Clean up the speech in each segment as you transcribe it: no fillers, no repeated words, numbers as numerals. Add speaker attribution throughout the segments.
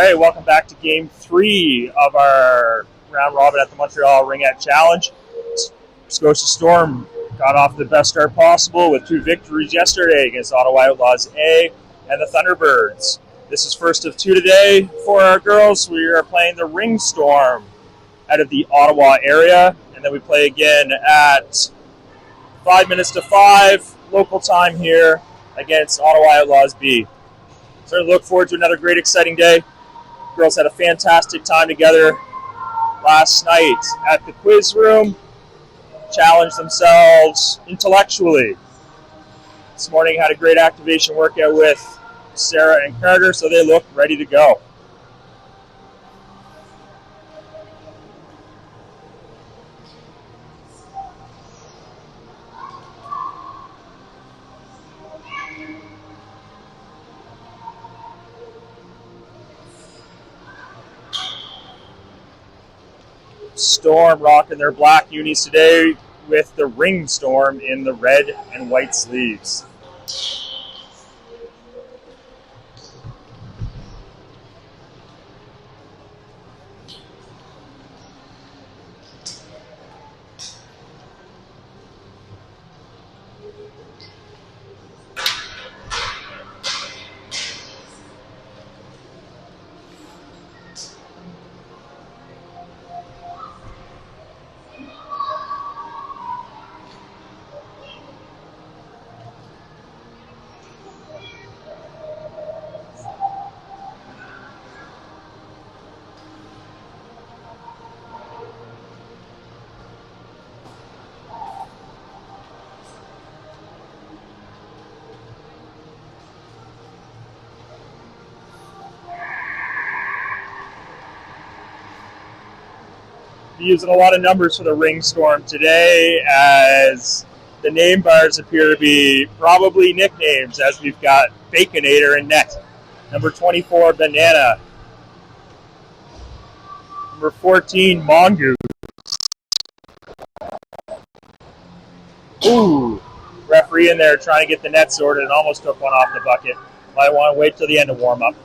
Speaker 1: right, welcome back to Game 3 of our round robin at the Montreal Ringette Challenge. Scotia Storm got off the best start possible with 2 victories yesterday against Ottawa Outlaws A and the Thunderbirds. This is first of 2 today for our girls. We are playing the Ringstorm out of the Ottawa area, and then we play again at 5 minutes to 5 local time here against Ottawa Outlaws B. So look forward to another great, exciting day. Girls had a fantastic time together last night at the quiz room, challenged themselves intellectually. This morning had a great activation workout with Sarah and Carter, so they look ready to go. Storm rocking their black unis today with the Ringstorm in the red and white sleeves. Using a lot of numbers for the Ringstorm today, as the name bars appear to be probably nicknames, as we've got Baconator in net. Number 24, Banana. Number 14, Mongoose. Ooh, referee in there trying to get the net sorted and almost took one off the bucket. Might want to wait till the end to warm up.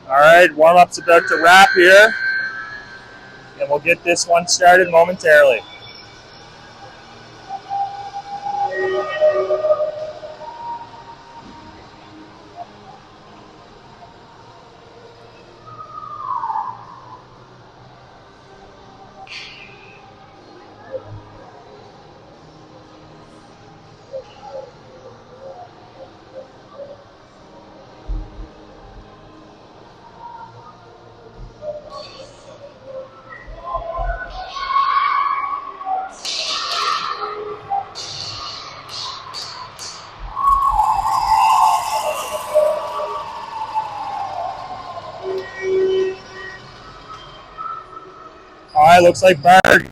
Speaker 1: All right, warm-up's about to wrap here, and we'll get this one started momentarily. All right, looks like Bard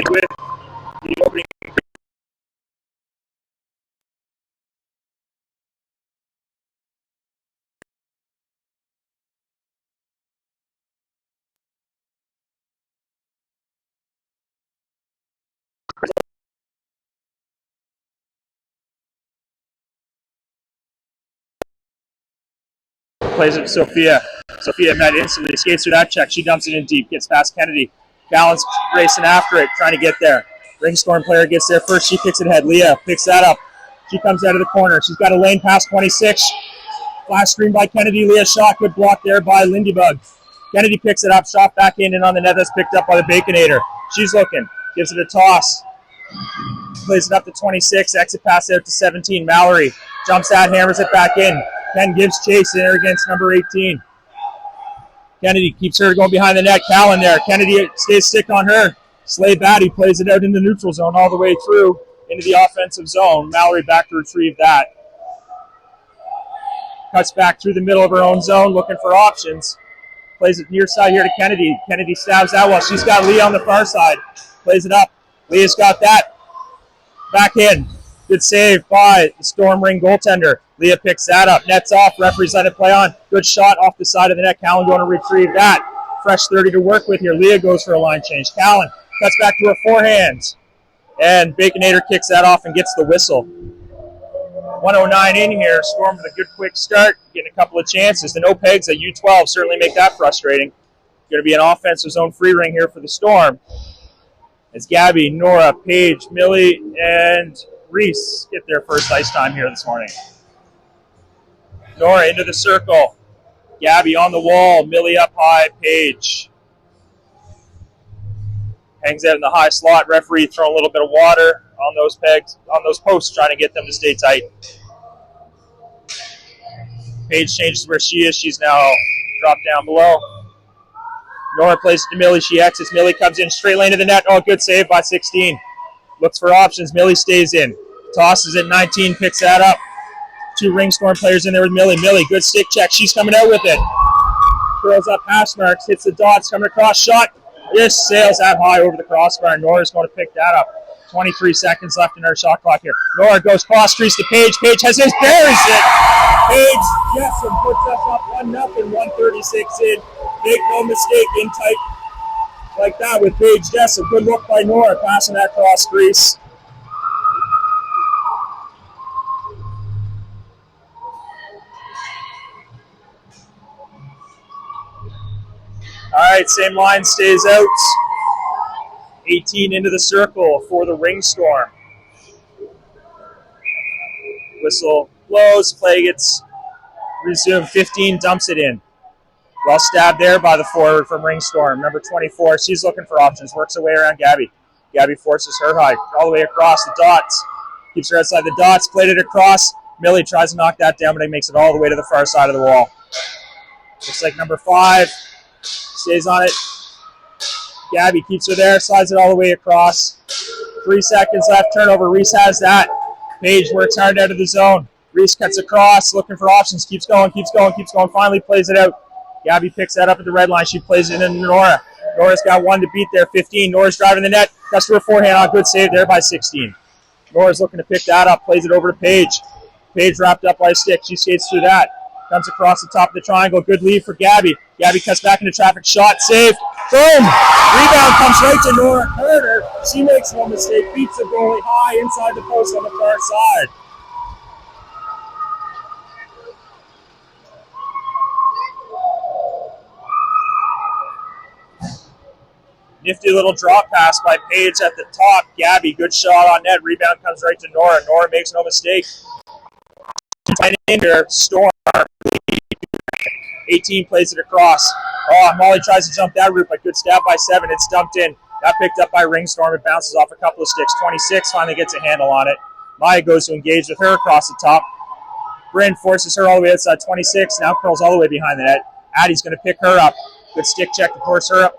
Speaker 1: with the opening. Plays it to Sophia. Sophia met instantly, skates through that check. She dumps it in deep, gets past Kennedy. Balance racing after it, trying to get there. Ringstorm player gets there first. She kicks it ahead. Leah picks that up. She comes out of the corner. She's got a lane past 26. Flash screen by Kennedy. Leah shot, good block there by Lindybug. Kennedy picks it up, shot back in, and on the net that's picked up by the Baconator. She's looking, gives it a toss. Plays it up to 26, exit pass out to 17. Mallory jumps out, hammers it back in. Ken gives chase there against number 18. Kennedy keeps her going behind the net. Callan there. Kennedy stays stick on her. Slay Batty plays it out in the neutral zone all the way through into the offensive zone. Mallory back to retrieve that. Cuts back through the middle of her own zone, looking for options. Plays it near side here to Kennedy. Kennedy stabs that well. She's got Lee on the far side. Plays it up. Leah's got that. Back in. Good save by the Storm Ring goaltender. Leah picks that up. Nets off. Referee's let it play on. Good shot off the side of the net. Callan going to retrieve that. Fresh 30 to work with here. Leah goes for a line change. Callan cuts back to her forehands. And Baconator kicks that off and gets the whistle. 109 in here. Storm with a good quick start. Getting a couple of chances. The no pegs at U12 certainly make that frustrating. Going to be an offensive zone free ring here for the Storm. As Gabby, Nora, Paige, Millie, and Reese get their first ice time here this morning. Nora into the circle. Gabby on the wall. Millie up high. Paige hangs out in the high slot. Referee throwing a little bit of water on those pegs, on those posts, trying to get them to stay tight. Paige changes where she is. She's now dropped down below. Nora plays it to Millie. She exits. Millie comes in straight lane to the net. Oh, good save by 16. Looks for options. Millie stays in. Tosses at 19. Picks that up. Two Ringstorm players in there with Millie. Millie, good stick check. She's coming out with it. Curls up hash marks. Hits the dots. Coming across. Shot. Just sails that high over the crossbar. Nora's going to pick that up. 23 seconds left in our shot clock here. Nora goes cross crease to Paige. Paige has his, buries it. Paige Jessup puts us up 1-0, 136 in. Make no mistake, in tight like that with Paige Jessup. Good look by Nora, passing that cross crease. All right, same line stays out. 18 into the circle for the Ringstorm. Whistle blows, play gets resumed. 15 dumps it in. Well stabbed there by the forward from Ringstorm. Number 24, she's looking for options. Works her way around Gabby. Gabby forces her high all the way across the dots. Keeps her outside the dots. Played it across. Millie tries to knock that down, but it makes it all the way to the far side of the wall. Looks like number 5 stays on it. Gabby keeps her there. Slides it all the way across. 3 seconds left. Turnover. Reese has that. Paige works hard out of the zone. Reese cuts across, looking for options. Keeps going, keeps going, keeps going. Finally plays it out. Gabby picks that up at the red line. She plays it into Nora. Nora's got one to beat there. 15. Nora's driving the net. Cuts to her forehand on. Good save there by 16. Nora's looking to pick that up. Plays it over to Paige. Paige wrapped up by a stick. She skates through that. Comes across the top of the triangle. Good lead for Gabby. Gabby cuts back into traffic. Shot. Save. Boom. Rebound comes right to Nora Carter. She makes no mistake. Beats the goalie high inside the post on the far side. Nifty little drop pass by Paige at the top. Gabby, good shot on net. Rebound comes right to Nora. Nora makes no mistake. Tight in here. Storm. 18 plays it across. Oh, Molly tries to jump that route, but good stab by 7. It's dumped in. Got picked up by Ringstorm. It bounces off a couple of sticks. 26 finally gets a handle on it. Maya goes to engage with her across the top. Bryn forces her all the way outside. 26 now curls all the way behind the net. Addie's going to pick her up. Good stick check to force her up.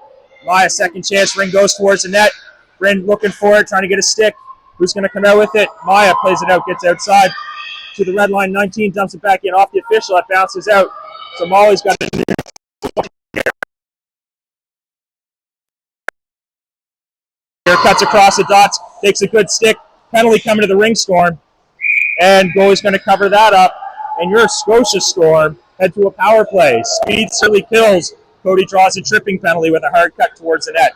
Speaker 1: Maya, second chance. Ring goes towards the net. Bryn looking for it, trying to get a stick. Who's going to come out with it? Maya plays it out, gets outside to the red line. 19 dumps it back in off the official. It bounces out. So Molly's got it. Here cuts across the dots, takes a good stick. Penalty coming to the Ringstorm. And goalie's going to cover that up. And your Scotia Storm head to a power play. Speed certainly kills. Cody draws a tripping penalty with a hard cut towards the net.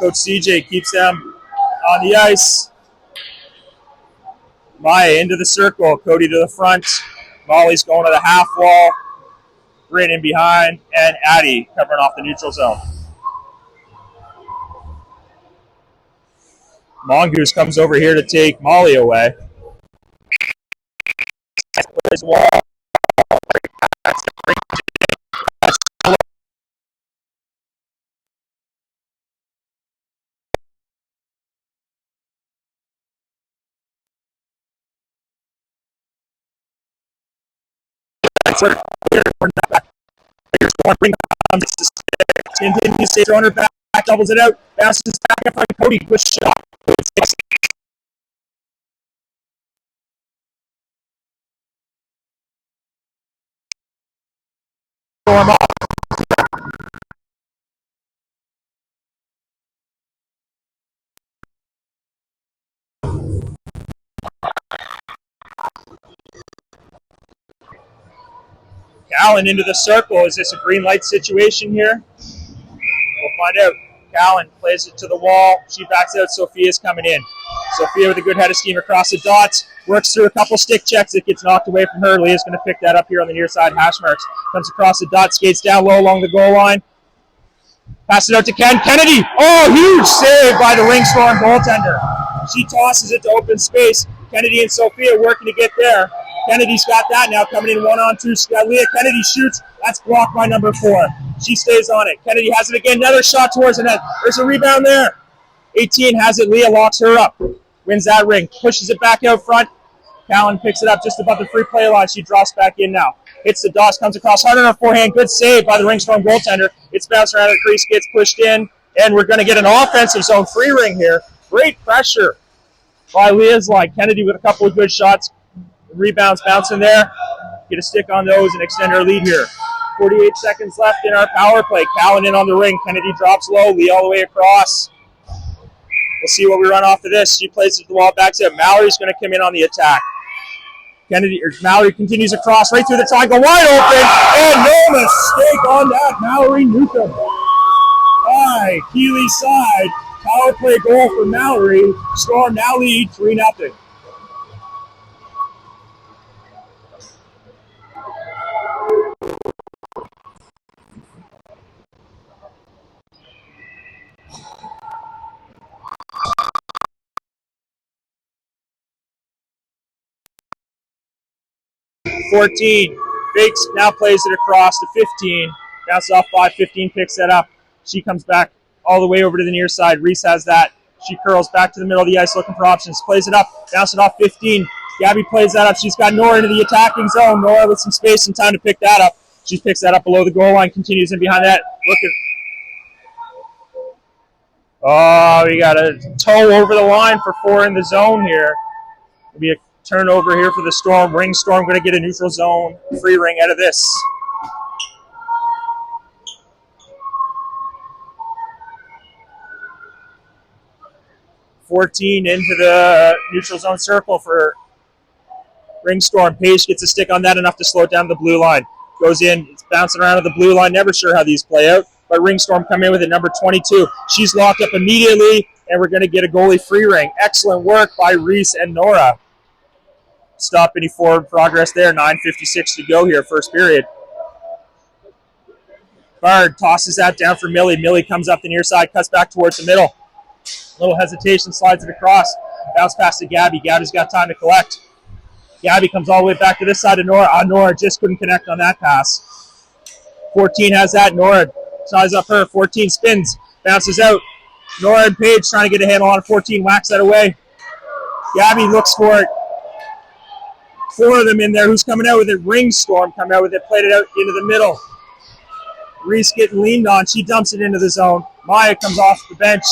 Speaker 1: Coach CJ keeps them on the ice. Maya into the circle. Cody to the front. Molly's going to the half wall. Bryn in behind. And Addie covering off the neutral zone. Mongoose comes over here to take Molly away. Continues to throw her back, doubles it out, bounces back up on Cody, push shot. Storm off. Callan into the circle. Is this a green light situation here? We'll find out. Callan plays it to the wall. She backs out. Sophia's coming in. Sophia with a good head of steam across the dots. Works through a couple stick checks. It gets knocked away from her. Leah's going to pick that up here on the near side hash marks. Comes across the dot. Skates down low along the goal line. Pass it out to Ken. Kennedy. Oh, huge save by the Ringstorm goaltender. She tosses it to open space. Kennedy and Sophia working to get there. Kennedy's got that now, coming in 1-on-2. She's got Leah. Kennedy shoots. That's blocked by number 4. She stays on it. Kennedy has it again. Another shot towards the net. There's a rebound there. 18 has it. Leah locks her up. Wins that ring. Pushes it back out front. Callan picks it up just above the free play line. She drops back in now. Hits the dots. Comes across hard on her forehand. Good save by the Ringstorm goaltender. It's bounced around the crease. Gets pushed in. And we're going to get an offensive zone free ring here. Great pressure by Leah's line. Kennedy with a couple of good shots. Rebounds bouncing there. Get a stick on those and extend our lead here. 48 seconds left in our power play. Callan in on the ring. Kennedy drops low. Lee all the way across. We'll see what we run off of this. She plays it to the wall, backs up. Mallory's going to come in on the attack. Mallory continues across right through the triangle, wide open, and no mistake on that. Mallory Newcomb by Keeley's side. Power play goal for Mallory. Storm now lead 3-0. Fakes, now plays it across to 15. Bounces off 5, 15 picks that up. She comes back all the way over to the near side. Reese has that. She curls back to the middle of the ice looking for options. Plays it up, bounces it off 15. Gabby plays that up. She's got Nora into the attacking zone. Nora with some space and time to pick that up. She picks that up below the goal line, continues in behind that. We got a toe over the line for 4 in the zone here. It'll be a turnover here for the Storm. Ringstorm going to get a neutral zone free ring out of this. (14) into the neutral zone circle for Ringstorm. Page gets a stick on that, enough to slow it down the blue line. Goes in, it's bouncing around at the blue line. Never sure how these play out, but Ringstorm come in with it, number 22. She's locked up immediately, and we're going to get a goalie free ring. Excellent work by Reese and Nora. Stop any forward progress there. 9:56 to go here, first period. Bard tosses that down for Millie. Millie comes up the near side, cuts back towards the middle. Little hesitation, slides it across. Bounce pass to Gabby. Gabby's got time to collect. Gabby comes all the way back to this side of Nora. Nora just couldn't connect on that pass. 14 has that. Nora size up her. 14 spins, bounces out. Nora and Paige trying to get a handle on 14. Whacks that away. Gabby looks for it. 4 of them in there. Who's coming out with it? Ringstorm coming out with it. Played it out into the middle. Reese getting leaned on. She dumps it into the zone. Maya comes off the bench.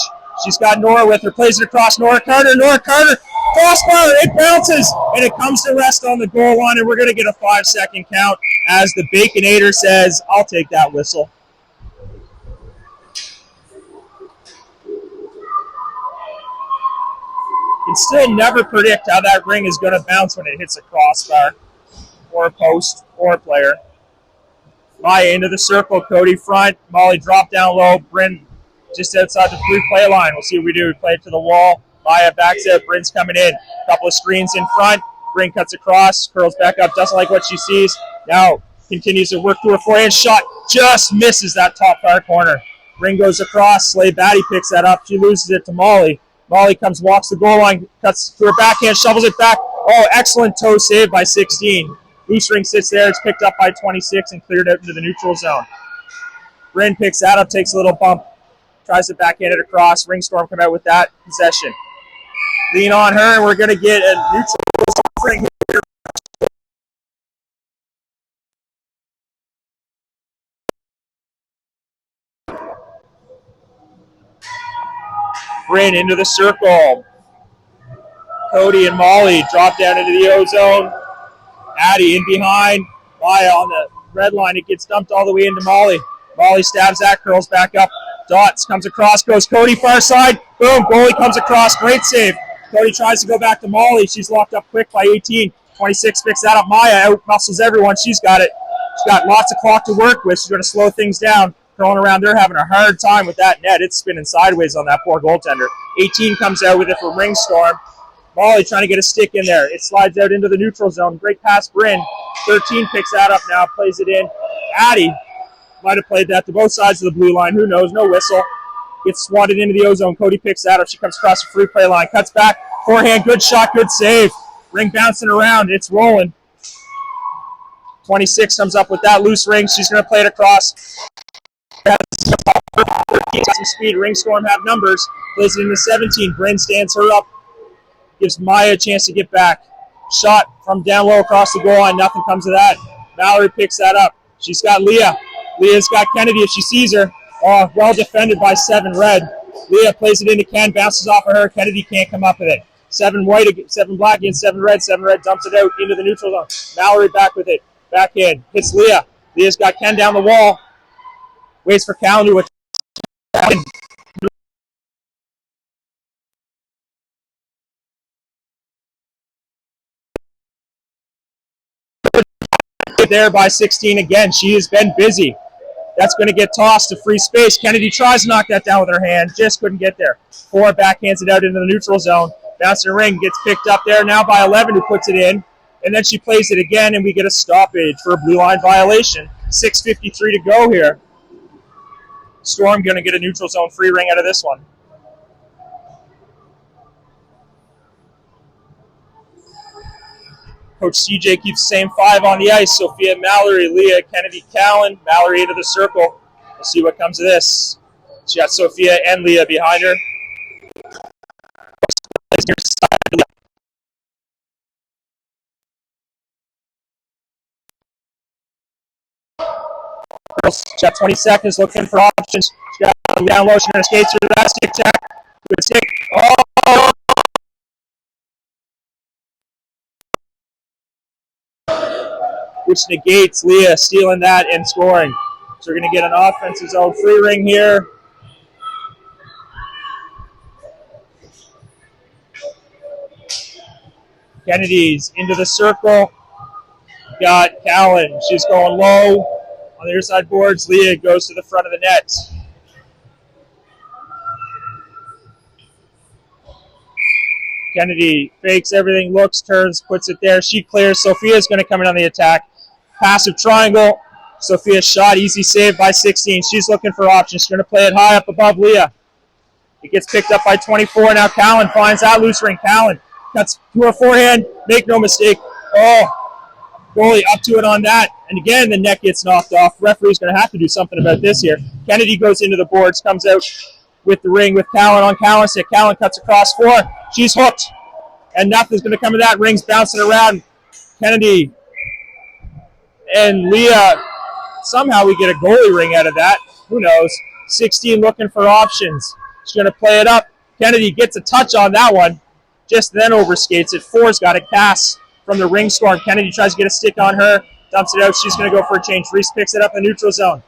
Speaker 1: She's got Nora with her. Plays it across. Nora Carter. Crossbar. It bounces. And it comes to rest on the goal line. And we're going to get a 5-second count as the Baconator says, I'll take that whistle. You can still never predict how that ring is going to bounce when it hits a crossbar or a post or a player. Maya into the circle. Cody front. Molly drop down low. Bryn just outside the free play line. We'll see what we do. We play it to the wall. Maya backs out. Bryn's coming in. A couple of screens in front. Bryn cuts across. Curls back up. Doesn't like what she sees. Now continues to work through a forehand shot. Just misses that top far corner. Bryn goes across. Slade Batty picks that up. She loses it to Molly. Molly comes, walks the goal line, cuts to her backhand, shovels it back. Oh, excellent toe save by 16. Loose ring sits there. It's picked up by 26 and cleared out into the neutral zone. Bryn picks that up, takes a little bump, tries to backhand it across. Ringstorm come out with that possession. Lean on her, and we're going to get a neutral zone ring here. Bryn into the circle. Cody and Molly drop down into the O-zone. Addie in behind. Maya on the red line. It gets dumped all the way into Molly. Molly stabs that, curls back up. Dots comes across, goes Cody far side. Boom, goalie comes across. Great save. Cody tries to go back to Molly. She's locked up quick by 18. 26 picks that up. Maya out-muscles everyone. She's got it. She's got lots of clock to work with. She's going to slow things down. Curling around there, having a hard time with that net. It's spinning sideways on that poor goaltender. 18 comes out with it for Ringstorm. Molly trying to get a stick in there. It slides out into the neutral zone. Great pass, Bryn. 13 picks that up now, plays it in. Addie might have played that to both sides of the blue line. Who knows? No whistle. Gets swatted into the O-zone. Cody picks that up. She comes across the free play line. Cuts back. Forehand. Good shot. Good save. Ring bouncing around. It's rolling. 26 comes up with that loose ring. She's going to play it across. Has some speed. Ringstorm have numbers. Plays it into 17. Bryn stands her up. Gives Maya a chance to get back. Shot from down low across the goal line. Nothing comes of that. Mallory picks that up. She's got Leah. Leah's got Kennedy if she sees her. Oh, well defended by 7 red. Leah plays it into Ken. Bounces off of her. Kennedy can't come up with it. 7 white, 7 black against 7 red. 7 red dumps it out into the neutral zone. Mallory back with it. Backhand. Hits Leah. Leah's got Ken down the wall. Waits for Callan to attack. There by 16 again. She has been busy. That's going to get tossed to free space. Kennedy tries to knock that down with her hand. Just couldn't get there. 4 backhands it out into the neutral zone. Bouncing ring gets picked up there now by 11 who puts it in. And then she plays it again and we get a stoppage for a blue line violation. 6:53 to go here. Storm going to get a neutral zone free ring out of this one. Coach CJ keeps the same 5 on the ice. Sophia, Mallory, Leah, Kennedy, Callan. Mallory into the circle. We'll see what comes of this. She got Sophia and Leah behind her. She's got 20 seconds looking for options. She's got down low. She's going to skate through that stick check. Good stick. Oh! Which negates Leah stealing that and scoring. So we're going to get an offensive zone free ring here. Kennedy's into the circle. Got Callan. She's going low on the other side boards. Leah goes to the front of the net. Kennedy fakes everything, looks, turns, puts it there. She clears. Sophia's going to come in on the attack. Passive triangle. Sophia's shot, easy save by 16. She's looking for options. She's going to play it high up above Leah. It gets picked up by 24. Now Callan finds that loose ring. Callan cuts to her forehand. Make no mistake. Oh, goalie up to it on that. And again, the net gets knocked off. Referee's going to have to do something about this here. Kennedy goes into the boards, comes out with the ring with Callan on Callan's stick. Callan cuts across 4. She's hooked. And nothing's going to come of that. Ring's bouncing around. Kennedy and Leah. Somehow we get a goalie ring out of that. Who knows? 16 looking for options. She's going to play it up. Kennedy gets a touch on that one. Just then overskates it. 4's got a cast from the Ringstorm. Kennedy tries to get a stick on her. Dumps it out. She's going to go for a change. Reese picks it up in the neutral zone.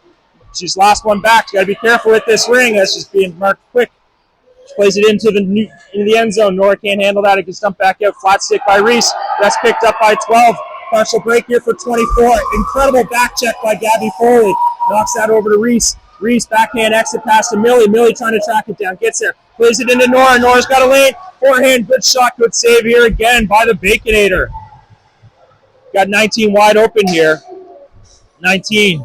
Speaker 1: She's lost one back. She's got to be careful with this ring as she's being marked quick. She plays it into the end zone. Nora can't handle that. It gets dumped back out. Flat stick by Reese. That's picked up by 12. Partial break here for 24. Incredible back check by Gabby Foley. Knocks that over to Reese. Reese backhand exit pass to Millie. Millie trying to track it down. Gets there. Plays it into Nora. Nora's got a lane. Forehand. Good shot. Good save here again by the Baconator. Got 19 wide open here. 19.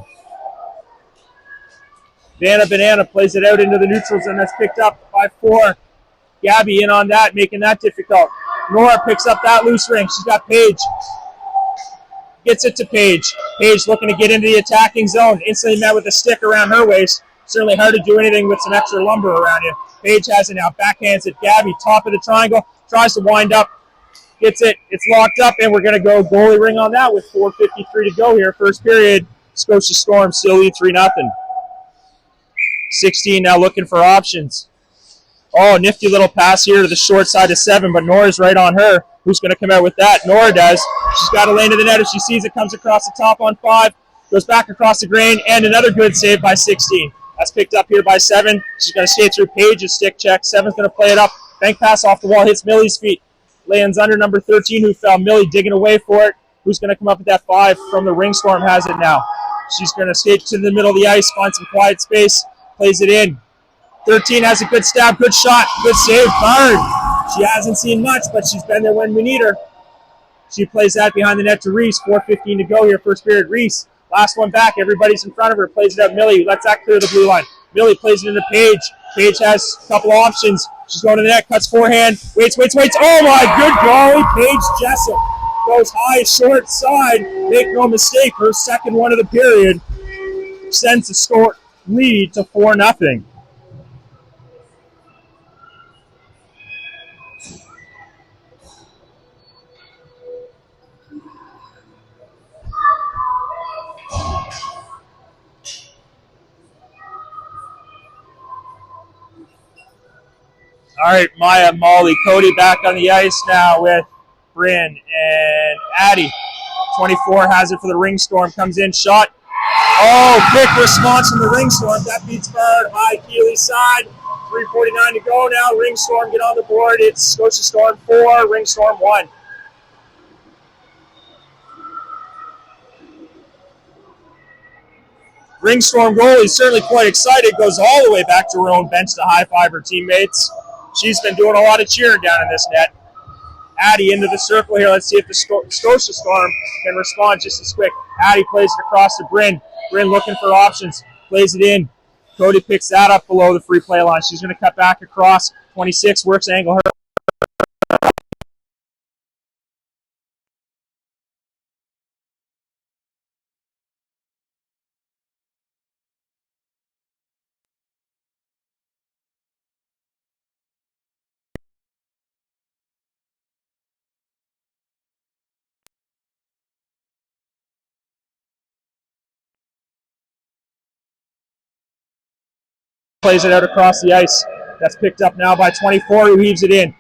Speaker 1: Banana plays it out into the neutrals, and that's picked up by 4. Gabby in on that, making that difficult. Nora picks up that loose ring. She's got Paige. Gets it to Paige. Paige looking to get into the attacking zone. Instantly met with a stick around her waist. Certainly hard to do anything with some extra lumber around you. Paige has it now. Backhands it. Gabby, top of the triangle. Tries to wind up. Gets it. It's locked up, and we're going to go goalie ring on that with 4:53 to go here. First period. Scotia Storm still lead 3-0. 16 now looking for options. Oh, nifty little pass here to the short side of 7, but Nora's right on her. Who's going to come out with that? Nora does. She's got to lane to the net. If she sees it, comes across the top on 5, goes back across the grain, and another good save by 16. That's picked up here by 7. She's going to skate through Page's stick check. 7's going to play it up. Bank pass off the wall, hits Millie's feet. Lands under number 13, who fell. Millie digging away for it. Who's going to come up with that 5 from the Ringstorm has it now. She's going to skate to the middle of the ice, find some quiet space, plays it in. 13 has a good stab, good shot, good save. Bird. She hasn't seen much, but she's been there when we need her. She plays that behind the net to Reese. 4:15 to go here, first period. Reese, last one back. Everybody's in front of her. Plays it up. Millie lets that clear the blue line. Millie plays it into Paige. Paige has a couple options. She's going to the net, cuts forehand. Waits. Oh my good golly. Paige Jessup goes high, short side. Make no mistake, her second one of the period sends the score lead to 4-0. All right, Maya, Molly, Cody back on the ice now with Bryn and Addie. 24 has it for the Ringstorm, comes in, shot. Oh, quick response from the Ringstorm. That beats Bird, high Keeley side. 3:49 to go now. Ringstorm get on the board. It's Scotia Storm 4, Ringstorm 1. Ringstorm goalie is certainly quite excited. Goes all the way back to her own bench to high-five her teammates. She's been doing a lot of cheering down in this net. Addie into the circle here. Let's see if the Scotia Storm can respond just as quick. Addie plays it across to Bryn. Bryn looking for options. Plays it in. Cody picks that up below the free play line. She's going to cut back across. 26 works angle her. Plays it out across the ice. That's picked up now by 24, who heaves it in.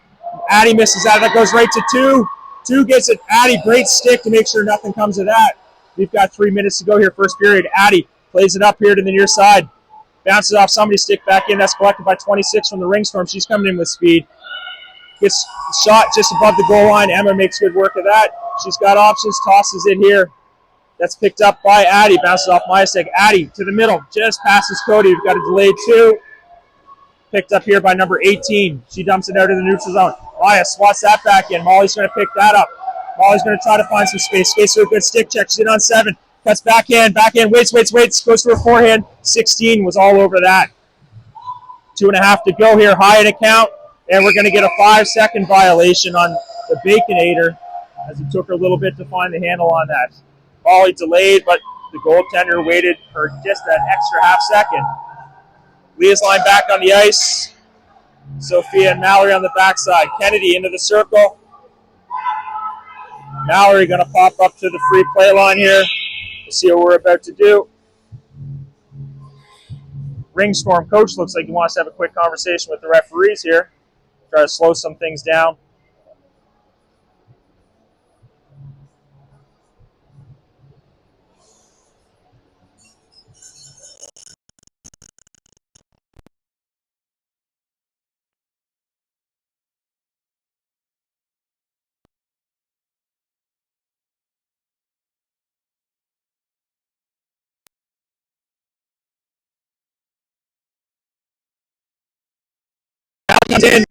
Speaker 1: Addie misses that. That goes right to 2. 2 gets it. Addie, great stick to make sure nothing comes of that. We've got 3 minutes to go here, first period. Addie plays it up here to the near side. Bounces off somebody's stick back in. That's collected by 26 from the Ringstorm. She's coming in with speed. Gets shot just above the goal line. Emma makes good work of that. She's got options. Tosses it here. That's picked up by Addie. Bounces off Majasek. Addie to the middle. Just passes Cody. We've got a delayed 2. Picked up here by number 18. She dumps it out of the neutral zone. Maya swats that back in. Molly's going to pick that up. Molly's going to try to find some space. Skates to a good stick check. She's in on 7. Cuts backhand. Waits. Goes to her forehand. 16 was all over that. 2.5 to go here. High in a count. And we're going to get a 5-second violation on the Baconator as it took her a little bit to find the handle on that. Molly delayed, but the goaltender waited for just an extra half second. Leah's line back on the ice. Sophia and Mallory on the backside. Kennedy into the circle. Mallory going to pop up to the free play line here. We'll see what we're about to do. Ringstorm coach looks like he wants to have a quick conversation with the referees here. Try to slow some things down. Comes in.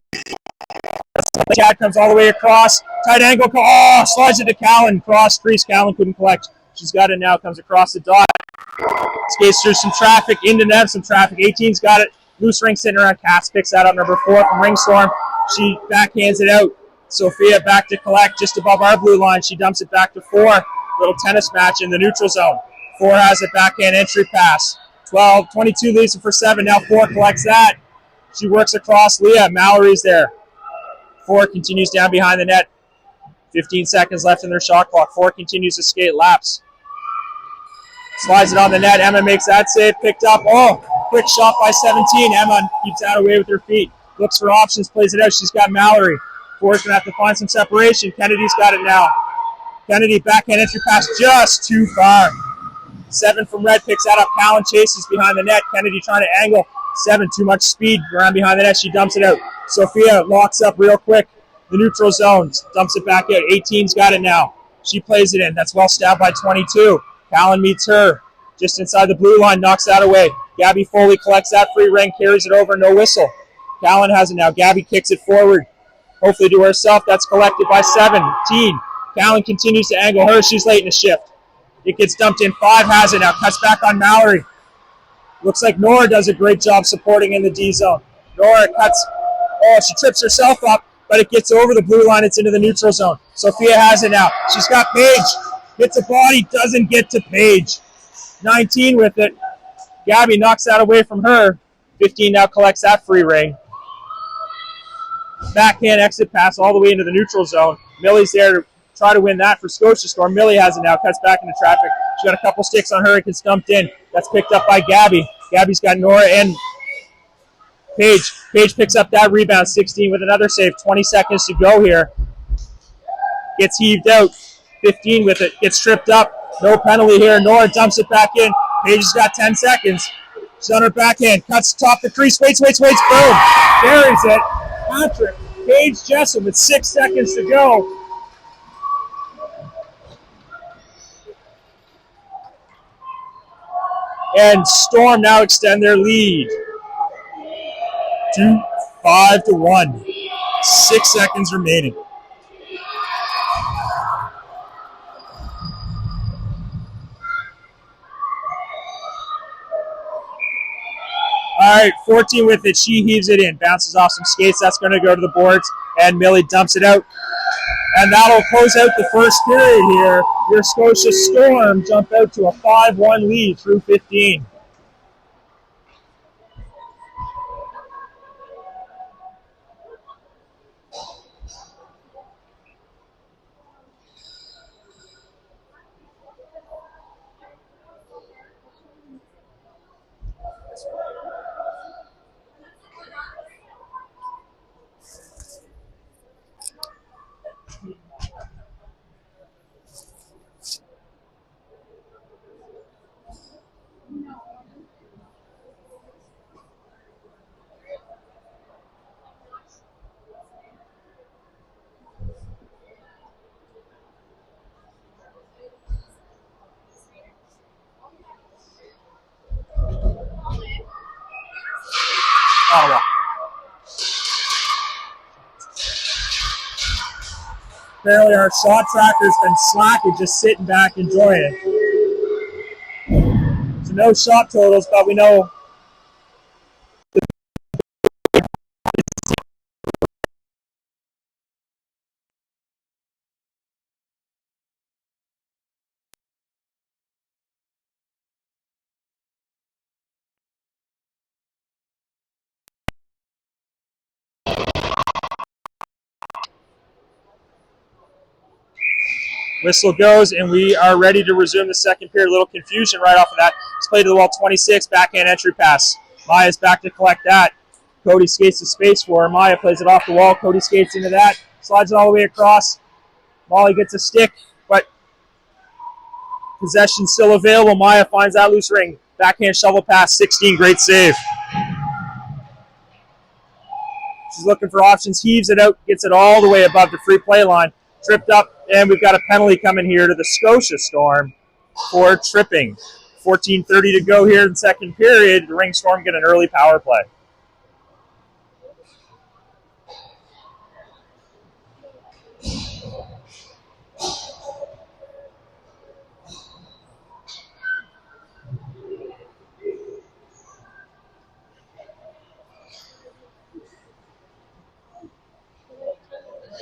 Speaker 1: Chad comes all the way across. Tight angle. Oh, slides it to Callan. Cross crease. Callan couldn't collect. She's got it now. Comes across the dot. Skates through some traffic. Into net. Some traffic. 18's got it. Loose ring sitting around. Cass picks that up. Number 4 from Ringstorm. She backhands it out. Sophia back to collect just above our blue line. She dumps it back to 4. Little tennis match in the neutral zone. 4 has it. Backhand entry pass. 22 leaves it for 7. Now 4 collects that. She works across Leah. Mallory's there. 4 continues down behind the net. 15 seconds left in their shot clock. 4 continues to skate laps. Slides it on the net. Emma makes that save. Picked up. Oh, quick shot by 17. Emma keeps that away with her feet. looks for options, plays it out. She's got Mallory. Four's going to have to find some separation. Kennedy's got it now. Kennedy, backhand entry pass just too far. 7 from Red picks that up. Callan chases behind the net. Kennedy trying to angle. 7, too much speed around behind the net. She dumps it out. Sophia locks up real quick. The neutral zone. Dumps it back out. 18's got it now. She plays it in. That's well stabbed by 22. Callan meets her. Just inside the blue line. Knocks that away. Gabby Foley collects that free ring. Carries it over. No whistle. Callan has it now. Gabby kicks it forward. Hopefully to herself. That's collected by 17. Callan continues to angle her. She's late in the shift. It gets dumped in. 5 has it now. Cuts back on Mallory. Looks like Nora does a great job supporting in the D zone. Nora cuts. Oh, she trips herself up, but it gets over the blue line. It's into the neutral zone. Sophia has it now. She's got Paige. Hits a body. Doesn't get to Paige. 19 with it. Gabby knocks that away from her. 15 now collects that free ring. Backhand exit pass all the way into the neutral zone. Millie's there to try to win that for Scotia Storm. Millie has it now. Cuts back into traffic. She's got a couple sticks on her. It gets dumped in. That's picked up by Gabby. Gabby's got Nora and Paige. Paige picks up that rebound. 16 with another save. 20 seconds to go here. Gets heaved out. 15 with it. Gets tripped up. No penalty here. Nora dumps it back in. Paige has got 10 seconds. She's on her backhand. Cuts top the crease. Waits. Boom. Carries it. Patrick. Paige Jessup with 6 seconds to go. And Storm now extend their lead to 5-1. 6 seconds remaining. All right, 14 with it. She heaves it in. Bounces off some skates. That's going to go to the boards. And Millie dumps it out. And that'll close out the first period here. Your Scotia Storm jump out to a 5-1 lead through 15. Ottawa. Apparently our shot tracker's been slacking, just sitting back enjoying it. So no shot totals, but we know whistle goes, and we are ready to resume the second period. A little confusion right off of that. It's played to the wall, 26, backhand entry pass. Maya's back to collect that. Cody skates the space for her. Maya plays it off the wall. Cody skates into that. Slides it all the way across. Molly gets a stick, but possession still available. Maya finds that loose ring. Backhand shovel pass, 16, great save. She's looking for options, heaves it out, gets it all the way above the free play line. Tripped up, and we've got a penalty coming here to the Scotia Storm for tripping. 14:30 to go here in the second period. The Ringstorm get an early power play.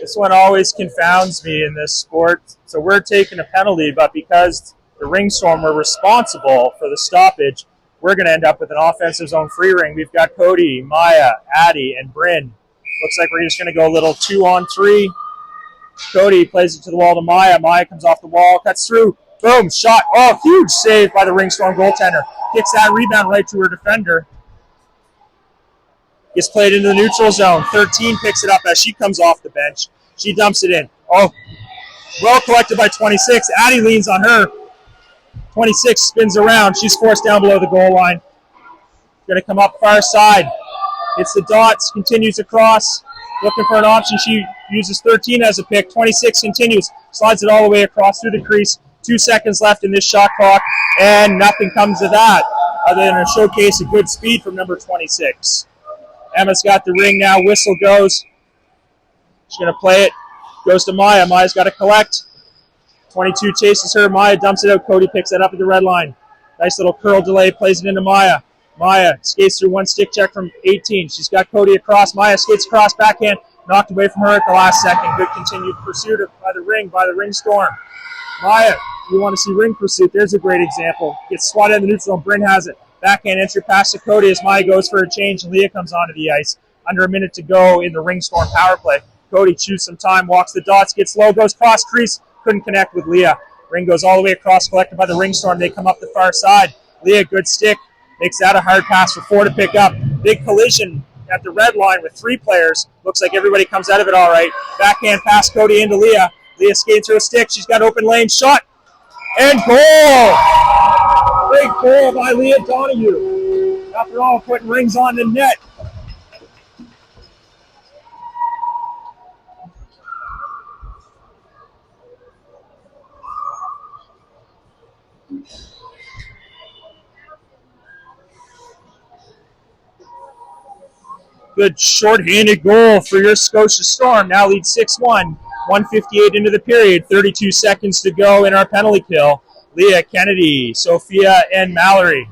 Speaker 1: This one always confounds me in this sport. So we're taking a penalty, but because the Ringstorm were responsible for the stoppage, we're going to end up with an offensive zone free ring. We've got Cody, Maya, Addie, and Bryn. Looks like we're just going to go a little 2-on-3. Cody plays it to the wall to Maya. Maya comes off the wall, cuts through. Boom, shot. Oh, huge save by the Ringstorm goaltender. Kicks that rebound right to her defender. Gets played into the neutral zone. 13 picks it up as she comes off the bench. She dumps it in. Oh, well collected by 26. Addie leans on her. 26 spins around. She's forced down below the goal line. Going to come up far side. Hits the dots, continues across. Looking for an option. She uses 13 as a pick. 26 continues. Slides it all the way across through the crease. 2 seconds left in this shot clock. And nothing comes of that other than a showcase of good speed from number 26. Emma's got the ring now. Whistle goes. She's going to play it. Goes to Maya. Maya's got to collect. 22 chases her. Maya dumps it out. Cody picks that up at the red line. Nice little curl delay. Plays it into Maya. Maya skates through one stick check from 18. She's got Cody across. Maya skates across backhand. Knocked away from her at the last second. Good continued pursuit by the Ringstorm. Maya, you want to see ring pursuit. There's a great example. Gets swatted in the neutral and Bryn has it. Backhand entry pass to Cody as Maya goes for a change and Leah comes onto the ice. Under a minute to go in the Ringstorm power play. Cody chews some time, walks the dots, gets low, goes cross crease. Couldn't connect with Leah. Ring goes all the way across, collected by the Ringstorm. They come up the far side. Leah, good stick. Makes that a hard pass for 4 to pick up. Big collision at the red line with 3 players. Looks like everybody comes out of it all right. Backhand pass Cody into Leah. Leah skates through a stick. She's got open lane. Shot. And goal! Great goal by Leah Donahue. After all, putting rings on the net. Good short-handed goal for your Scotia Storm. Now lead 6-1. 1:58 into the period. 32 seconds to go in our penalty kill. Leah, Kennedy, Sophia, and Mallory.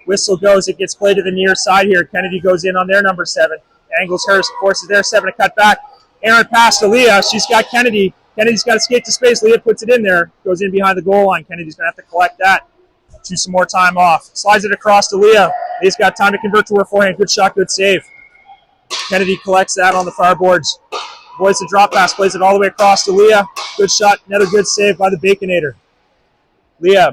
Speaker 1: Whistle goes. It gets played to the near side here. Kennedy goes in on their number 7. Angles her, forces their 7 to cut back. Aaron pass to Leah. She's got Kennedy. Kennedy's got to skate to space. Leah puts it in there. Goes in behind the goal line. Kennedy's going to have to collect that. Choose some more time off. Slides it across to Leah. Leah's got time to convert to her forehand. Good shot, good save. Kennedy collects that on the far boards. Avoids the drop pass. Plays it all the way across to Leah. Good shot. Another good save by the Baconator. Leah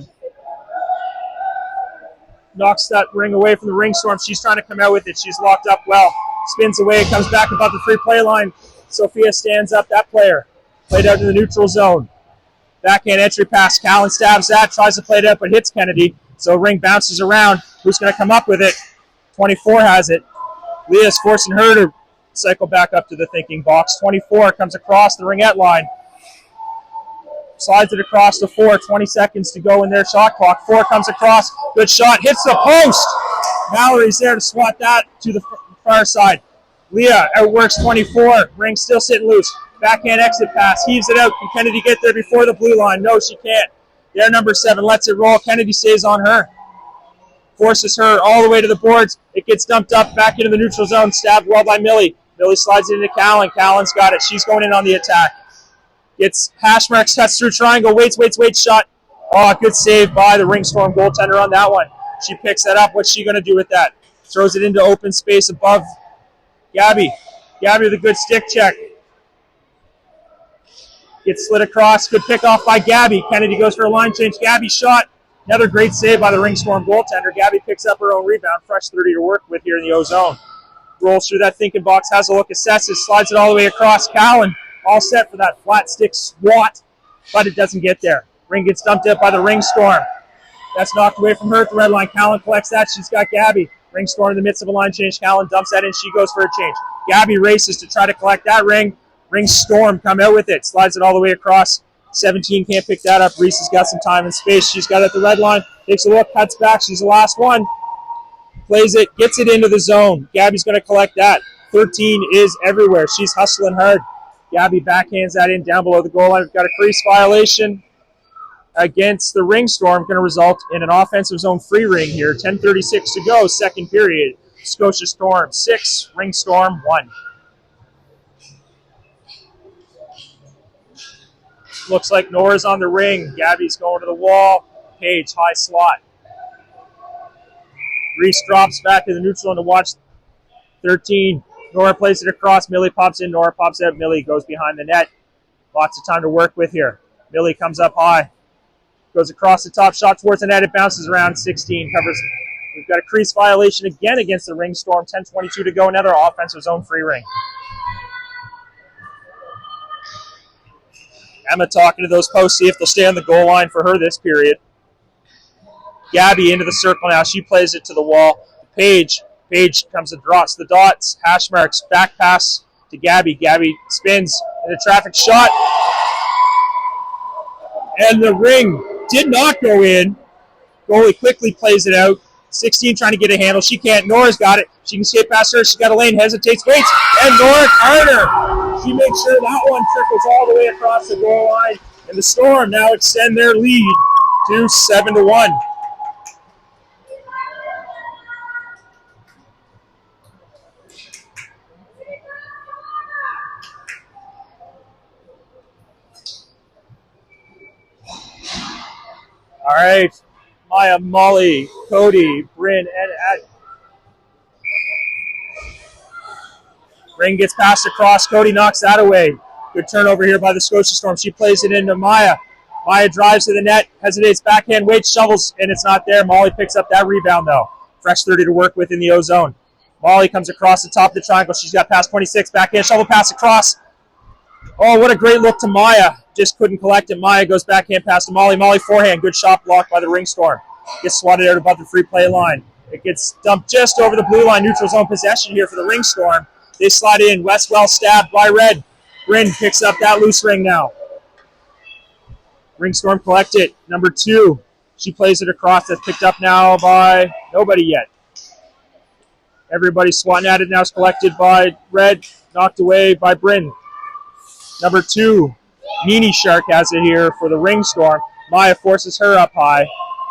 Speaker 1: knocks that ring away from the Ringstorm. She's trying to come out with it. She's locked up well. Spins away. Comes back above the free play line. Sophia stands up. That player played out in the neutral zone. Backhand entry pass. Callan stabs that. Tries to play it up, but hits Kennedy. So ring bounces around. Who's going to come up with it? 24 has it. Leah's forcing her to cycle back up to the thinking box. 24 comes across the ringette line. Slides it across to 4. 20 seconds to go in their shot clock. 4 comes across. Good shot. Hits the post. Mallory's there to swat that to the far side. Leah outworks 24. Ring still sitting loose. Backhand exit pass. Heaves it out. Can Kennedy get there before the blue line? No, she can't. Their number 7 lets it roll. Kennedy stays on her. Forces her all the way to the boards. It gets dumped up back into the neutral zone. Stabbed well by Millie. Millie slides it into Callan. Callan's got it. She's going in on the attack. Gets hash marks, cuts through triangle. Waits. Shot. Oh, good save by the Ringstorm goaltender on that one. She picks that up. What's she going to do with that? Throws it into open space above Gabby. Gabby with a good stick check. Gets slid across. Good pick off by Gabby. Kennedy goes for a line change. Gabby shot. Another great save by the Ringstorm goaltender. Gabby picks up her own rebound. Fresh 30 to work with here in the O-zone. Rolls through that thinking box. Has a look. Assesses. Slides it all the way across. Callan all set for that flat stick swat, but it doesn't get there. Ring gets dumped out by the Ringstorm. That's knocked away from her at the red line. Callan collects that. She's got Gabby. Ringstorm in the midst of a line change. Callan dumps that in. She goes for a change. Gabby races to try to collect that ring. Ringstorm come out with it. Slides it all the way across. 17 can't pick that up. Reese has got some time and space. She's got it at the red line. Takes a look. Cuts back. She's the last one. Plays it. Gets it into the zone. Gabby's going to collect that. 13 is everywhere. She's hustling hard. Gabby backhands that in down below the goal line. We've got a crease violation against the Ringstorm. Going to result in an offensive zone free ring here. 10:36 to go. Second period. Scotia Storm 6. Ringstorm 1. Looks like Nora's on the ring. Gabby's going to the wall. Page, high slot. Reese drops back to the neutral to watch 13. Nora plays it across. Millie pops in. Nora pops out. Millie goes behind the net. Lots of time to work with here. Millie comes up high. Goes across the top. Shot towards the net. It bounces around. 16 covers We've got a crease violation again against the Ringstorm. 10:22 to go. Another offensive zone free ring. Emma talking to those posts, see if they'll stay on the goal line for her this period. Gabby into the circle now. She plays it to the wall. Paige comes and drops the dots. Hash marks. Back pass to Gabby. Gabby spins in a traffic shot. And the ring did not go in. Goalie quickly plays it out. 16 trying to get a handle. She can't. Nora's got it. She can skate past her. She's got a lane. Hesitates. Waits. And Nora Carter. She makes sure that one trickles all the way across the goal line. And the Storm now extend their lead to 7-1. All right. Maya, Molly, Cody, Bryn, and Ad. Ring gets passed across. Cody knocks that away. Good turnover here by the Scotia Storm. She plays it into Maya. Maya drives to the net, hesitates, backhand, waits, shovels, and it's not there. Molly picks up that rebound, though. Fresh 30 to work with in the O-zone. Molly comes across the top of the triangle. She's got past 26, backhand, shovel pass across. Oh, what a great look to Maya. Just couldn't collect it. Maya goes backhand pass to Molly. Molly forehand. Good shot blocked by the Ringstorm. Gets swatted out above the free play line. It gets dumped just over the blue line. Neutral zone possession here for the Ringstorm. They slide in. Westwell stabbed by Red. Bryn picks up that loose ring now. Ringstorm collect it. Number 2. She plays it across. That's picked up now by nobody yet. Everybody swatting at it now. Is collected by Red. Knocked away by Bryn. Number 2. Nini Shark has it here for the Ringstorm. Maya forces her up high.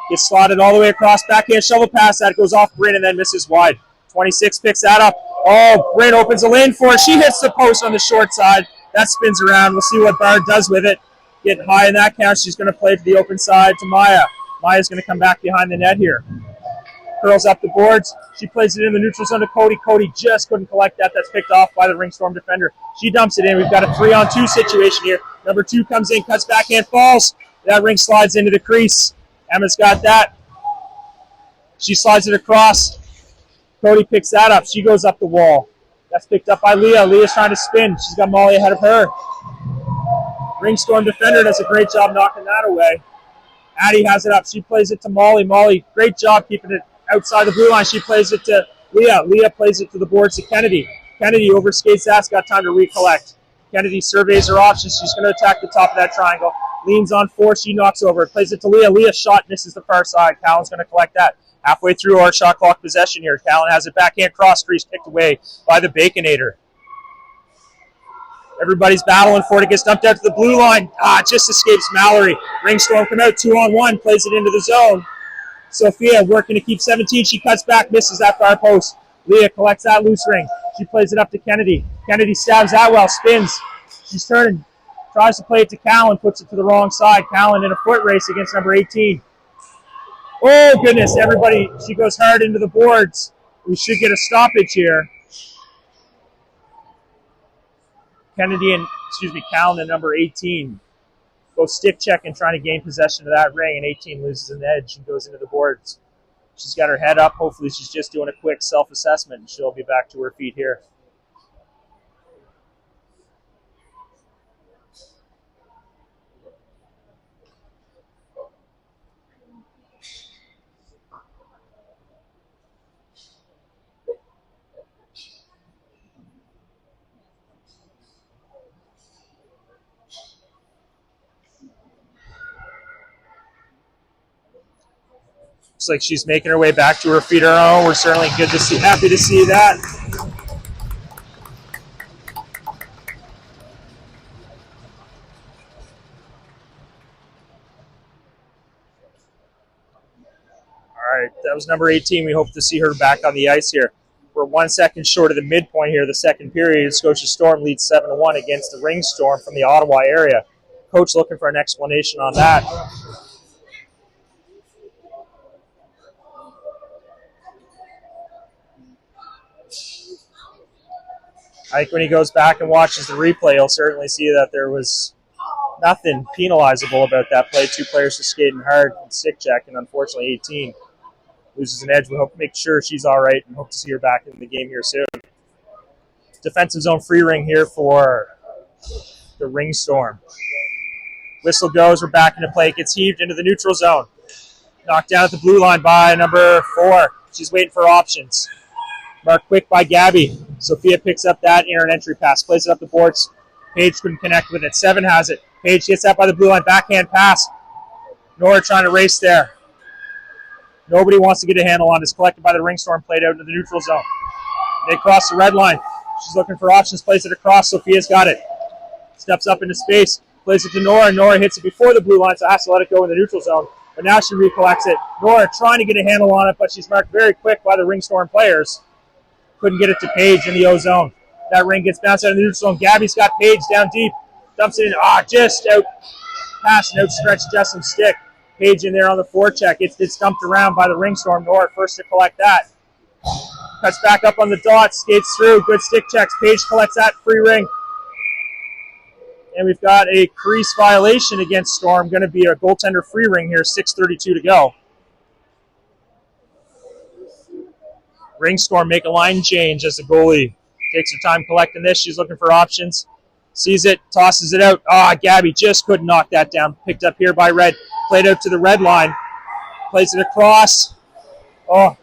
Speaker 1: Gets slotted all the way across. Backhand shovel pass. That goes off Bryn and then misses wide. 26 picks that up. Oh, Bryn opens a lane for it. She hits the post on the short side. That spins around. We'll see what Bard does with it. Get high in that count. She's going to play to the open side to Maya. Maya's going to come back behind the net here. Curls up the boards. She plays it in the neutral zone to Cody. Cody just couldn't collect that. That's picked off by the Ringstorm defender. She dumps it in. We've got a 3-on-2 situation here. Number 2 comes in, cuts backhand, falls. That ring slides into the crease. Emma's got that. She slides it across. Cody picks that up. She goes up the wall. That's picked up by Leah. Leah's trying to spin. She's got Molly ahead of her. Ringstorm defender does a great job knocking that away. Addie has it up. She plays it to Molly. Molly, great job keeping it outside the blue line. She plays it to Leah. Leah plays it to the boards to Kennedy. Kennedy overskates that. Got time to recollect. Kennedy surveys her options. She's going to attack the top of that triangle. Leans on 4. She knocks over. Plays it to Leah. Leah's shot misses the far side. Callan's going to collect that. Halfway through our shot clock possession here. Callan has it backhand cross crease picked away by the Baconator. Everybody's battling for it. It gets dumped out to the blue line. Just escapes Mallory. Ringstorm come out 2-on-1. Plays it into the zone. Sophia working to keep 17. She cuts back. Misses that far post. Leah collects that loose ring. She plays it up to Kennedy. Kennedy stabs that well. Spins. She's turning. Tries to play it to Callan. Puts it to the wrong side. Callan in a foot race against number 18. Oh, goodness. Everybody. She goes hard into the boards. We should get a stoppage here. Callan and number 18 go stick check and trying to gain possession of that ring, and 18 loses an edge and goes into the boards. She's got her head up. Hopefully she's just doing a quick self-assessment, and she'll be back to her feet here. Looks like she's making her way back to her feet on her own. We're certainly happy to see that. All right, that was number 18. We hope to see her back on the ice here. We're 1 second short of the midpoint here, the second period. Scotia Storm leads 7-1 against the Ringstorm from the Ottawa area. Coach looking for an explanation on that. I think when he goes back and watches the replay, he'll certainly see that there was nothing penalizable about that play. 2 players just skating hard and stick check, and unfortunately 18 loses an edge. We hope to make sure she's all right and hope to see her back in the game here soon. Defensive zone free ring here for the Ringstorm. Whistle goes. We're back into play. It gets heaved into the neutral zone. Knocked down at the blue line by number 4. She's waiting for options. Marked quick by Gabby. Sophia picks up that in an entry pass. Plays it up the boards. Paige couldn't connect with it. 7 has it. Paige gets that by the blue line. Backhand pass. Nora trying to race there. Nobody wants to get a handle on it. It's collected by the Ringstorm. Played out into the neutral zone. They cross the red line. She's looking for options. Plays it across. Sophia's got it. Steps up into space. Plays it to Nora. Nora hits it before the blue line, so has to let it go in the neutral zone. But now she recollects it. Nora trying to get a handle on it, but she's marked very quick by the Ringstorm players. Couldn't get it to Paige in the O zone. That ring gets bounced out of the neutral zone. Gabby's got Paige down deep. Dumps it in. Just out. Pass and outstretched Justin Stick. Paige in there on the forecheck. It's dumped around by the Ringstorm. Nora first to collect that. Cuts back up on the dot. Skates through. Good stick checks. Paige collects that free ring. And we've got a crease violation against Storm. Going to be a goaltender free ring here. 6:32 to go. Ringstorm make a line change as the goalie takes her time collecting this. She's looking for options. Sees it, tosses it out. Gabby just couldn't knock that down. Picked up here by Red. Played out to the red line. Plays it across. 5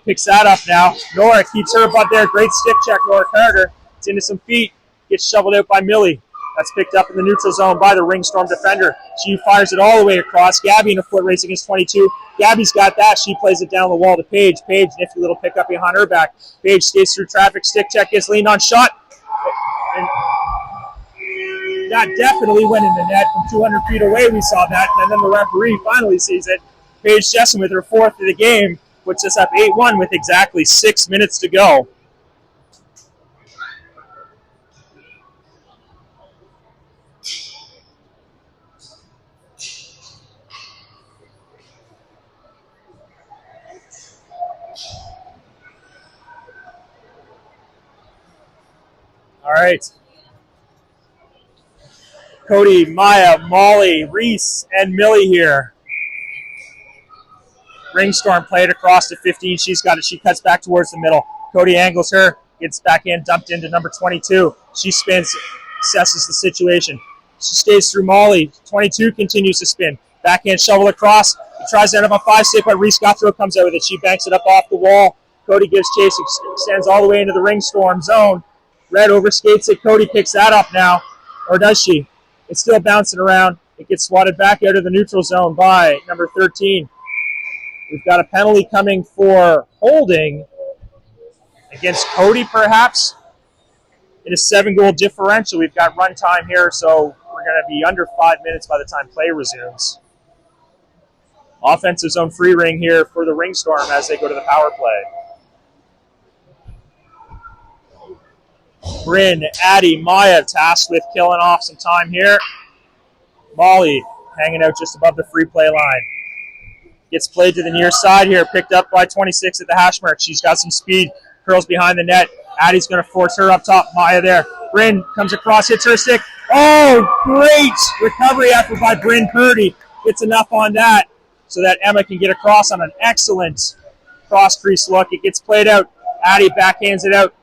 Speaker 1: picks that up now. Nora keeps her butt there. Great stick check, Nora Carter. It's into some feet. Gets shoveled out by Millie. That's picked up in the neutral zone by the Ringstorm defender. She fires it all the way across. Gabby in a foot race against 22. Gabby's got that. She plays it down the wall to Paige. Paige, nifty little pickup behind her back. Paige skates through traffic. Stick check, gets leaned on, shot. And that definitely went in the net from 200 feet away. We saw that. And then the referee finally sees it. Paige Jessen with her 4th of the game puts us up 8-1 with exactly 6 minutes to go. All right. Cody, Maya, Molly, Reese, and Millie here. Ringstorm played across to 15. She's got it. She cuts back towards the middle. Cody angles her. Gets back in, dumped into number 22. She spins, assesses the situation. She stays through Molly. 22 continues to spin. Backhand shovel across. He tries to end up on 5-stick, but Reese Guthrow comes out with it. She banks it up off the wall. Cody gives chase, extends all the way into the Ringstorm zone. Red overskates it. Cody picks that up now. Or does she? It's still bouncing around. It gets swatted back out of the neutral zone by number 13. We've got a penalty coming for holding against Cody, perhaps. In a 7-goal differential. We've got run time here, so we're going to be under 5 minutes by the time play resumes. Offensive zone free ring here for the Ringstorm as they go to the power play. Bryn, Addie, Maya tasked with killing off some time here. Molly hanging out just above the free play line. Gets played to the near side here, picked up by 26 at the hash mark. She's got some speed, curls behind the net. Addie's going to force her up top. Maya there. Bryn comes across, hits her stick. Great recovery effort by Bryn Purdy. Gets enough on that so that Emma can get across on an excellent cross-crease look. It gets played out. Addie backhands it out.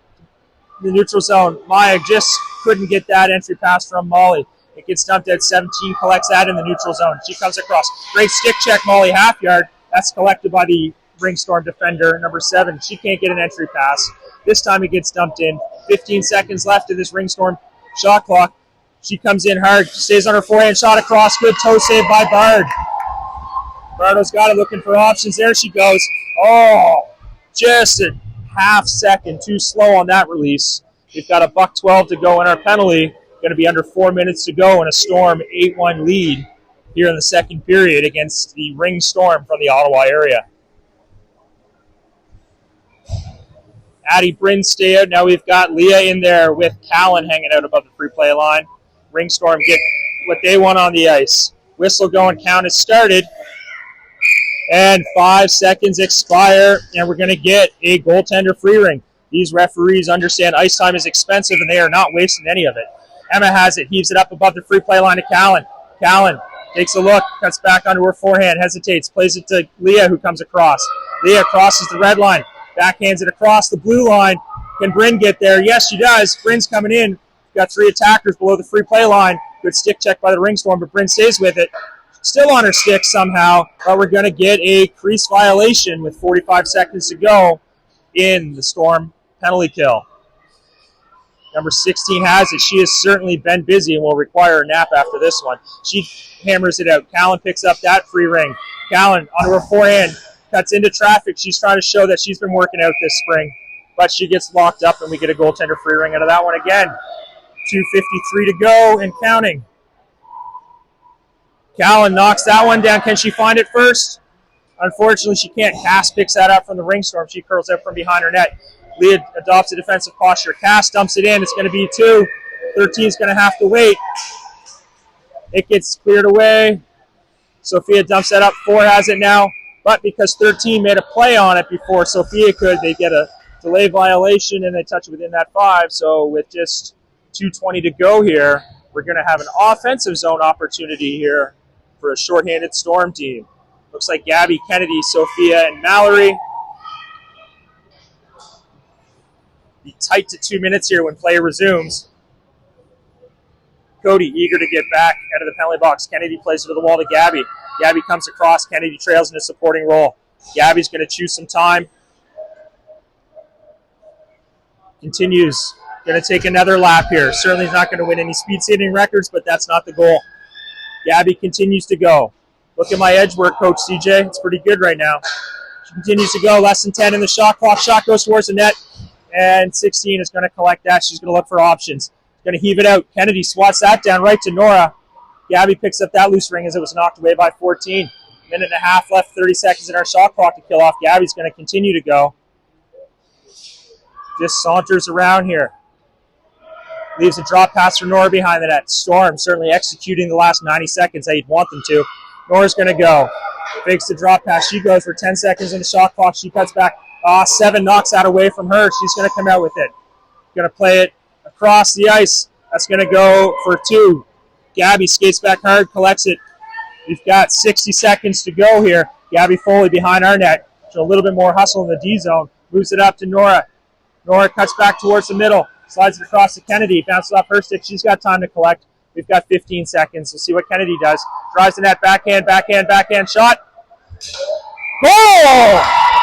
Speaker 1: The neutral zone. Maya just couldn't get that entry pass from Molly. It gets dumped at 17, collects that in the neutral zone. She comes across. Great stick check, Molly, half yard. That's collected by the Ringstorm defender, number 7. She can't get an entry pass. This time it gets dumped in. 15 seconds left in this Ringstorm shot clock. She comes in hard. She stays on her forehand shot across. Good toe save by Bard. Bardo's got it, looking for options. There she goes. Just a half second too slow on that release. We've got a $1.12 to go in our penalty. Going to be under 4 minutes to go in a Storm 8-1 lead here in the second period against the Ringstorm from the Ottawa area. Addie, Bryn stay out. Now we've got Leah in there with Callan hanging out above the free play line. Ringstorm get what they want on the ice. Whistle going, count has started. And 5 seconds expire, and we're going to get a goaltender free ring. These referees understand ice time is expensive, and they are not wasting any of it. Emma has it, heaves it up above the free play line to Callan. Callan Takes a look, cuts back onto her forehand, hesitates, plays it to Leah, who comes across. Leah crosses the red line, backhands it across the blue line. Can Bryn get there? Yes, she does. Bryn's coming in. Got 3 attackers below the free play line. Good stick check by the Ringstorm, but Bryn stays with it. Still on her stick somehow, but we're going to get a crease violation with 45 seconds to go in the Storm penalty kill. Number 16 has it. She has certainly been busy and will require a nap after this one. She hammers it out. Callan picks up that free ring. Callan onto her forehand, cuts into traffic. She's trying to show that she's been working out this spring, but she gets locked up and we get a goaltender free ring out of that one again. 2:53 to go and counting. Callan knocks that one down. Can she find it first? Unfortunately, she can't. Cass picks that up from the Ringstorm. She curls out from behind her net. Leah adopts a defensive posture. Cass dumps it in. It's going to be 2. 13's going to have to wait. It gets cleared away. Sophia dumps that up. 4 has it now. But because 13 made a play on it before Sophia could, they get a delay violation and they touch it within that 5. So with just 2:20 to go here, we're going to have an offensive zone opportunity here for a shorthanded Storm team. Looks like Gabby, Kennedy, Sophia, and Mallory. Be tight to 2 minutes here when play resumes. Cody eager to get back out of the penalty box. Kennedy plays it to the wall to Gabby. Gabby comes across. Kennedy trails in a supporting role. Gabby's going to choose some time. Continues. Going to take another lap here. Certainly not going to win any speed skating records, but that's not the goal. Gabby continues to go. Look at my edge work, Coach CJ. It's pretty good right now. She continues to go. Less than 10 in the shot clock. Shot goes towards the net. And 16 is going to collect that. She's going to look for options. Going to heave it out. Kennedy swats that down right to Nora. Gabby picks up that loose ring as it was knocked away by 14. Minute and a half left, 30 seconds in our shot clock to kill off. Gabby's going to continue to go. Just saunters around here. Leaves a drop pass for Nora behind the net. Storm certainly executing the last 90 seconds that you'd want them to. Nora's going to go. Fakes the drop pass. She goes for 10 seconds in the shot clock. She cuts back. 7 knocks that away from her. She's going to come out with it. Going to play it across the ice. That's going to go for 2. Gabby skates back hard, collects it. We've got 60 seconds to go here. Gabby Foley behind our net. So a little bit more hustle in the D zone. Moves it up to Nora. Nora cuts back towards the middle. Slides it across to Kennedy. Bounces off her stick. She's got time to collect. We've got 15 seconds. We'll see what Kennedy does. Drives the net. Backhand shot. Goal!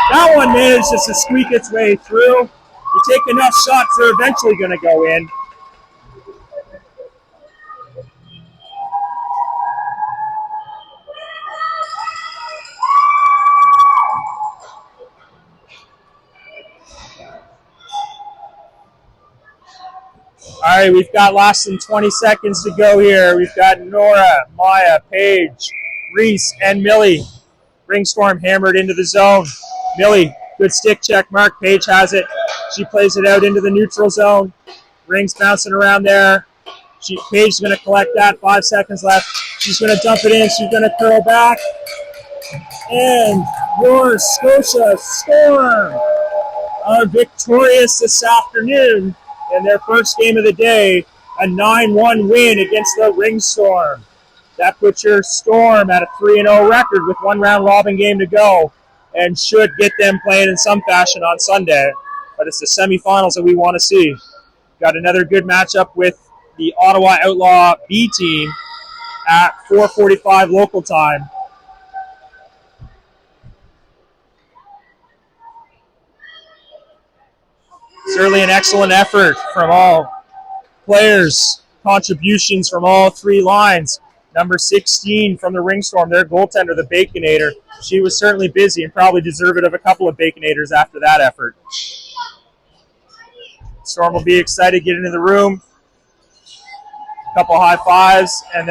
Speaker 1: That one manages to squeak its way through. You take enough shots, they're eventually going to go in. All right, we've got less than 20 seconds to go here. We've got Nora, Maya, Paige, Reese, and Millie. Ringstorm hammered into the zone. Millie, good stick check mark. Paige has it. She plays it out into the neutral zone. Rings bouncing around there. Paige's going to collect that. 5 seconds left. She's going to dump it in. She's going to curl back. And your Scotia Storm are victorious this afternoon in their first game of the day, a 9-1 win against the Ringstorm. That puts your Storm at a 3-0 record with 1 round robin game to go and should get them playing in some fashion on Sunday. But it's the semifinals that we want to see. Got another good matchup with the Ottawa Outlaw B team at 4:45 local time. Certainly an excellent effort from all players. Contributions from all 3 lines. Number 16 from the Ringstorm, their goaltender, the Baconator. She was certainly busy and probably deserved of a couple of Baconators after that effort. Storm will be excited to get into the room. A couple high fives, and then